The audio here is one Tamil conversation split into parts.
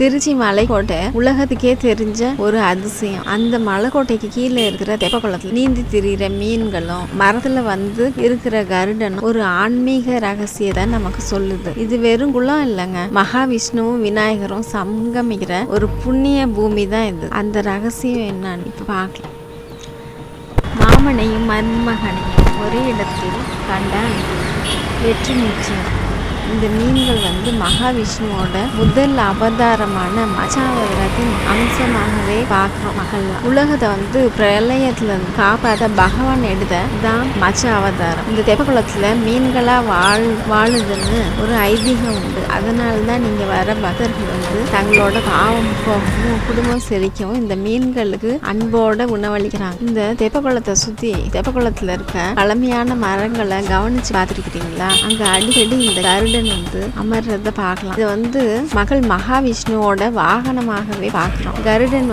திருச்சி மலைக்கோட்டை உலகத்துக்கே தெரிஞ்ச ஒரு அதிசயம். அந்த மலைக்கோட்டைக்கு கீழே இருக்கிற தெப்பக்குளத்துல நீந்தி திரிகிற மீன்களும் மரத்துல இருக்கிற கருடனும் ஒரு ஆன்மீக ரகசியத்தை நமக்கு சொல்லுது. இது வெறும் குளம் இல்லைங்க, மகாவிஷ்ணுவும் விநாயகரும் சங்கமிக்கிற ஒரு புண்ணிய பூமி தான் இது. அந்த ரகசியம் என்னன்னு இப்ப பார்க்கலாம். மாமனையும் மருமகனையும் ஒரே இடத்தில் கண்ட வெற்றி நிச்சயம். இந்த மீன்கள் மகாவிஷ்ணுவோட முதல் அவதாரமான மச்சாவதாரத்தின் அம்சமாகவே பார்க்கிறோம். மகள்லாம் உலகத்தை பிரளயத்துல காப்பாற்ற பகவான் எடுத்த தான் மச்ச அவதாரம். இந்த தெப்பக்குளத்துல மீன்களா வாழுதுன்னு ஒரு ஐதீகம் உண்டு. அதனாலதான் நீங்க வர பக்தர்கள் தங்களோட பாவம் போகவும் குடும்பம் செழிக்கவும் இந்த மீன்களுக்கு அன்போட உணவளிக்கிறாங்க. இந்த தெப்பக்குளத்தை சுத்தி தெப்பக்குளத்துல இருக்க பழமையான மரங்களை கவனிச்சு பார்த்துருக்கிறீங்களா? அங்க அடிக்கடி இந்த கருடன் அமர்றத பார்க்கலாம். இது மகள் மகாவிஷ்ணுவோட வாகனமாகவே பார்க்கிறோம். கருடன்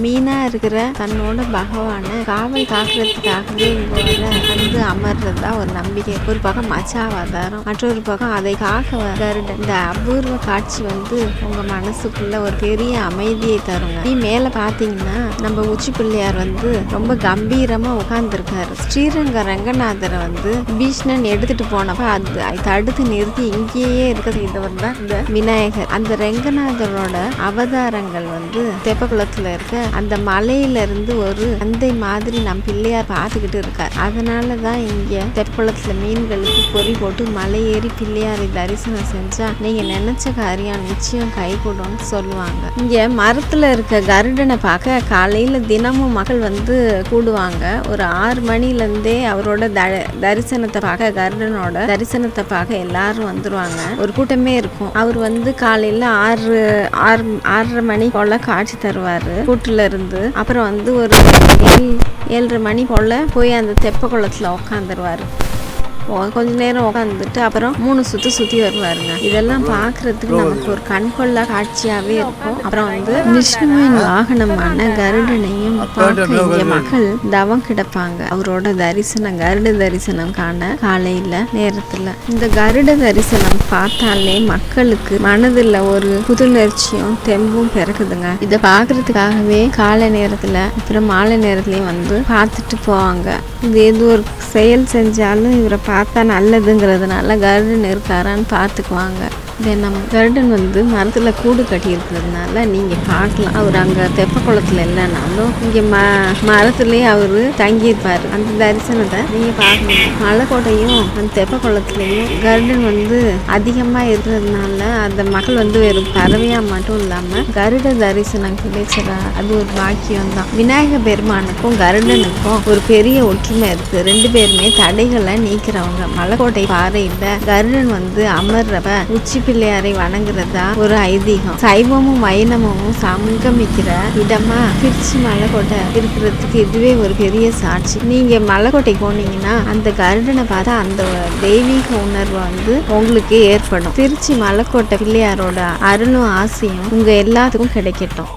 மீனா இருக்கிற தன்னோட பகவான காவல் காக்கிறதுக்காகவே அமர்றதா ஒரு நம்பிக்கை. ஒரு பக்கம் மச்சாவதாரம், மற்றொரு பக்கம் அதை காக்க கருடன். இந்த அபூர்வ காட்சி உங்க மனசுக்குள்ள ஒரு பெரிய அமைதியை தருங்க. நீ மேல பாத்தீங்கன்னா நம்ம உச்சி பிள்ளையார் ரொம்ப கம்பீரமா உட்கார்ந்துருக்காரு. ஸ்ரீரங்க ரங்கநாதரை பீஷ்ணன் எடுத்துட்டு போனப்ப அதை தடுத்து நிறுத்தி இங்கேயே இருக்க செய்தவர் தான் இந்த விநாயகர். அந்த ரங்கநாதரோட அவதாரங்கள் தெப்பக்குளத்துல இருக்க அந்த மலையில இருந்து ஒரு அந்தை மாதிரி நம் பிள்ளையார் பார்த்துக்கிட்டு இருக்கார். அதனாலதான் இங்க தெப்பக்குளத்துல மீன்களுக்கு பொறி போட்டு மலை ஏறி பிள்ளையாரை தரிசனம் செஞ்சா நீங்க நினைச்ச காரியம் நிச்சயம் கை கூடும்னு சொல்லுவாங்க. இங்க மரத்துல இருக்க கருடனை பார்க்க காலையில தினமும் மக்கள் கூடுவாங்க. ஒரு 6 மணில இருந்தே அவரோட தரிசனத்தை பார்க்க, கருடனோட தரிசனத்தை பார்க்க எல்லாரும் வந்துருவாங்க. ஒரு கூட்டமே இருக்கும். அவர் காலையில 6:30 மணி போல காட்சி தருவாரு கூட்டுல இருந்து. அப்புறம் ஒரு 7:30 மணி போல போய் அந்த தெப்ப குளத்துல உட்காந்துருவாரு. கொஞ்ச நேரம் உட்காந்துட்டு அப்புறம் 3 சுத்தி வருவாருங்க. இதெல்லாம் பாக்குறதுக்கு நமக்கு ஒரு கண்கொள்ளா காட்சியாவே இருக்கும். அப்புறம் விஷ்ணுவின் வாகனமான கருடனையும் பார்க்க இங்க மக்கள் தவம் கிடப்பாங்க. அவரோட தரிசனம், கருட தரிசனம் காண காலையில நேரத்துல இந்த கருட தரிசனம் பார்த்தாலே மக்களுக்கு மனதுல ஒரு புத்துணர்ச்சியும் தெம்பும் பிறக்குதுங்க. இதை பாக்குறதுக்காகவே காலை நேரத்துல அப்புறம் மாலை நேரத்துலயும் பார்த்துட்டு போவாங்க. இது எது ஒரு செயல் செஞ்சாலும் இவரை பார்த்தா நல்லதுங்கிறதுனால கருடன் இருக்காரான்னு பார்த்துக்குவாங்க. நம்ம கருடன் மரத்துல கூடு கட்டி இருக்கிறதுனால நீங்க பார்க்கலாம். அவர் அங்க தெப்ப குளத்துல இல்லைனாலும் இங்க மரத்துலயே அவரு தங்கியிருப்பாரு. அந்த தரிசனத்தை நீங்க பார்க்கணும். மலைக்கோட்டையும் அந்த தெப்ப குளத்துலயும் கருடன் அதிகமா இருக்கிறதுனால அந்த மக்கள் வெறும் பறவையா மட்டும் இல்லாம கருட தரிசனம் கிடைச்சதா அது ஒரு பாக்கியம் தான். விநாயக பெருமானுக்கும் கருடனுக்கும் ஒரு பெரிய ஒற்றுமை இருக்கு. 2 பேருமே தடைகளை நீக்கிறவங்க. மலைக்கோட்டை பாறையில கருடன் அமர்றப்ப உச்சி பிள்ளையாரை வணங்குறதா ஒரு ஐதீகம். சைவமும் வைணவமும் சங்கமிக்கிற இடமா திருச்சி மலைக்கோட்டை இருக்கிறதுக்கு இதுவே ஒரு பெரிய சாட்சி. நீங்க மலைக்கோட்டை போனீங்கன்னா அந்த கருடனை பார்த்தா அந்த தெய்வீக உணர்வு உங்களுக்கு ஏற்படும். திருச்சி மலைக்கோட்டை பிள்ளையாரோட அருளும் ஆசையும் உங்க எல்லாத்துக்கும் கிடைக்கட்டும்.